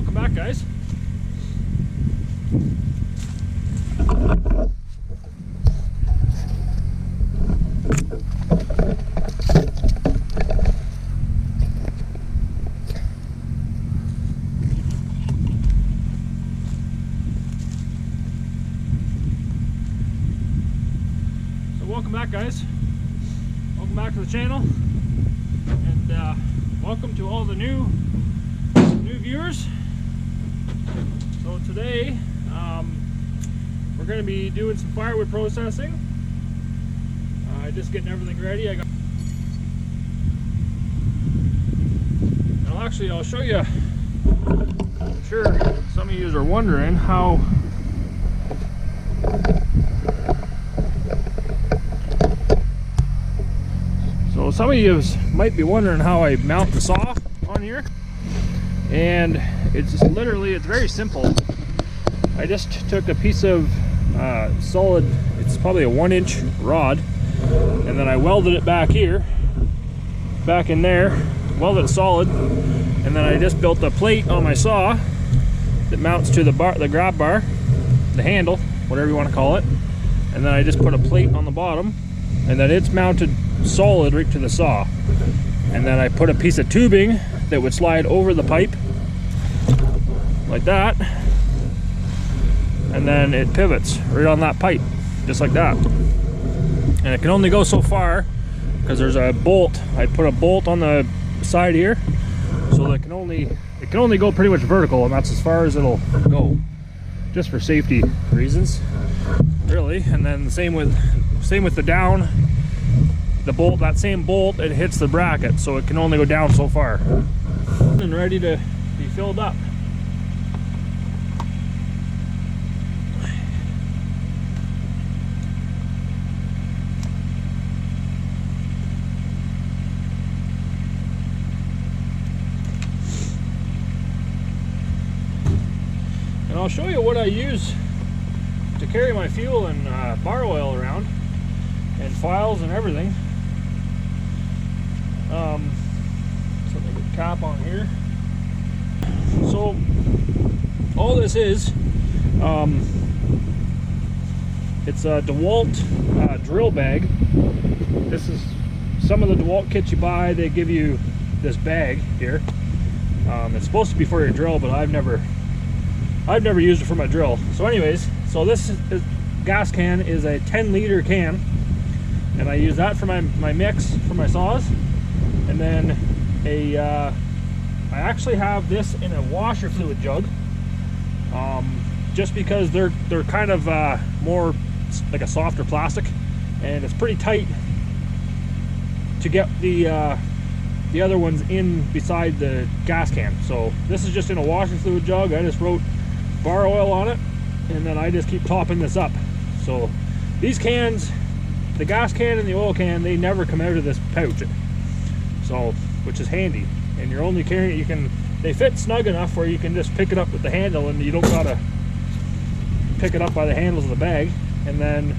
Welcome back, guys. Welcome back, guys. Welcome back to the channel, and welcome to all the new viewers. So today we're going to be doing some firewood processing. Just getting everything ready. And I'll show you. I'm sure some of you are wondering how. So some of you might be wondering how I mount the saw on here, and it's just literally, it's very simple. I just took a piece of solid, it's probably a 1-inch rod, and then I welded it back here, back in there, welded it solid, and then I just built a plate on my saw that mounts to the grab bar, the handle, whatever you want to call it, and then I just put a plate on the bottom, and then it's mounted solid right to the saw. And then I put a piece of tubing that would slide over the pipe like that, and then it pivots right on that pipe just like that. And it can only go so far because there's a bolt. I put a bolt on the side here, so that it can only go pretty much vertical, and that's as far as it'll go, just for safety reasons, really. And then same with the down. The bolt, that same bolt, it hits the bracket, so it can only go down so far. And ready to be filled up. And I'll show you what I use to carry my fuel and bar oil around, and files and everything. So the cap on here. So all this is, it's a DeWalt drill bag. This is some of the DeWalt kits you buy. They give you this bag here. It's supposed to be for your drill, but I've never used it for my drill. So anyways, so this gas can is a 10-liter can, and I use that for my mix for my saws. And then I actually have this in a washer fluid jug, just because they're kind of more like a softer plastic, and it's pretty tight to get the other ones in beside the gas can. So this is just in a washer fluid jug. I just wrote bar oil on it, and then I just keep topping this up. So these cans, the gas can and the oil can, they never come out of this pouch, so, which is handy. And you're only carrying it, they fit snug enough where you can just pick it up with the handle, and you don't gotta pick it up by the handles of the bag. And then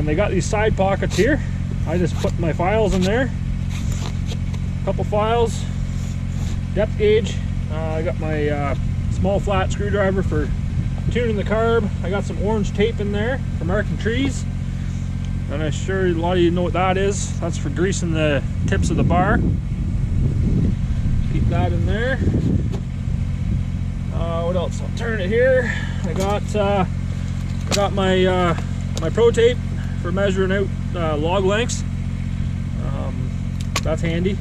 they got these side pockets here. I just put my files in there, a couple files, depth gauge. I got my small flat screwdriver for tuning the carb. I got some orange tape in there for marking trees, and I'm sure a lot of you know what that is. That's for greasing the tips of the bar. Keep that in there. What else? I'll turn it here. I got my my pro tape for measuring out log lengths. That's handy.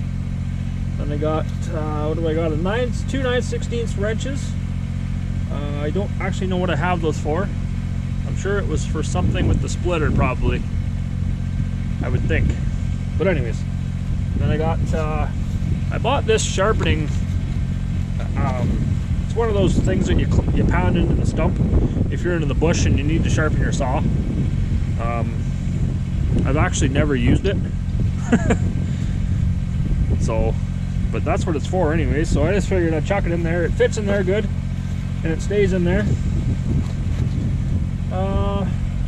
Then I got what do I got? Two 9/16 wrenches. I don't actually know what I have those for. I'm sure it was for something with the splitter, probably, I would think. But anyways, then I got I bought this sharpening. It's one of those things that you pound into the stump if you're into the bush and you need to sharpen your saw. I've actually never used it. So, but that's what it's for anyways. So I just figured I'd chuck it in there. It fits in there good, and it stays in there.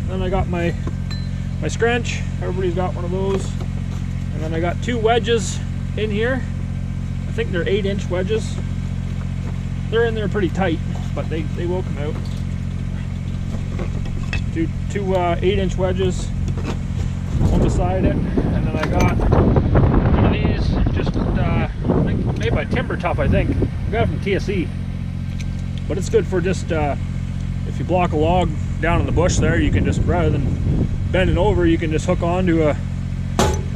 Then I got my scrunch. Everybody's got one of those. And then I got two wedges in here. I think they're 8-inch wedges. they're in there pretty tight, but they will come out. Two 8-inch wedges, one beside it, and then I got one of these, just made by Timber Tough, I think. I got it from TSC, but it's good for just if you block a log down in the bush there, you can just, rather than bend it over, you can just hook onto a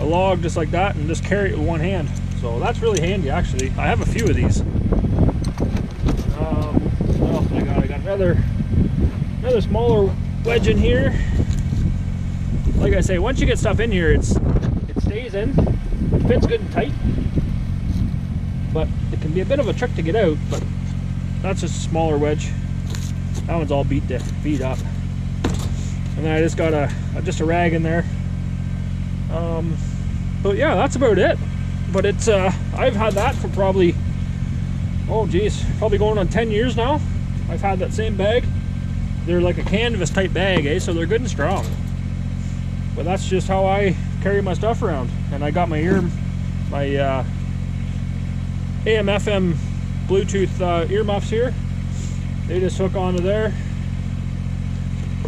log just like that and just carry it with one hand. So that's really handy, actually. I have a few of these. What else I got another smaller wedge in here. Like I say, once you get stuff in here, it stays in, it fits good and tight, but it can be a bit of a trick to get out. But that's just a smaller wedge. That one's all beat up, and then I just got just a rag in there. But yeah, that's about it. But it's I've had that for probably, oh geez, probably going on 10 years now. I've had that same bag. They're like a canvas type bag, so they're good and strong. But that's just how I carry my stuff around. And I got my AM/FM Bluetooth earmuffs here. They just hook onto there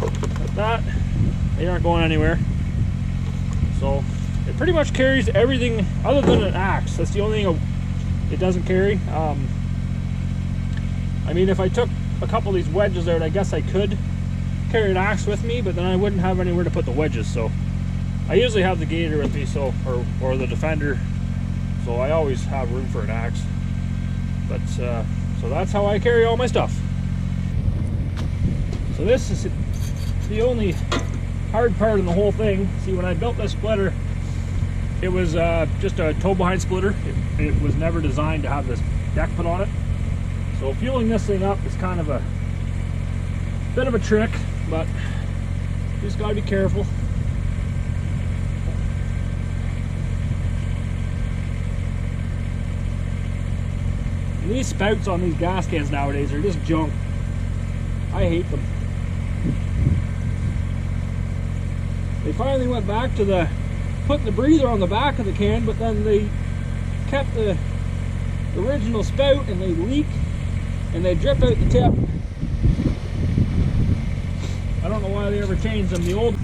like that. They aren't going anywhere. So it pretty much carries everything other than an axe. That's the only thing it doesn't carry. I mean, if I took a couple of these wedges out, I guess I could carry an axe with me, but then I wouldn't have anywhere to put the wedges. So I usually have the Gator with me, so or the Defender, so I always have room for an axe. But so that's how I carry all my stuff. So this is the only hard part in the whole thing. See, when I built this splitter, it was just a tow behind splitter. It was never designed to have this deck put on it. So fueling this thing up is kind of a bit of a trick, but you just gotta be careful. And these spouts on these gas cans nowadays are just junk. I hate them. They finally went back to putting the breather on the back of the can, but then they kept the original spout and they leak and they drip out the tip. I don't know why they ever changed them. The old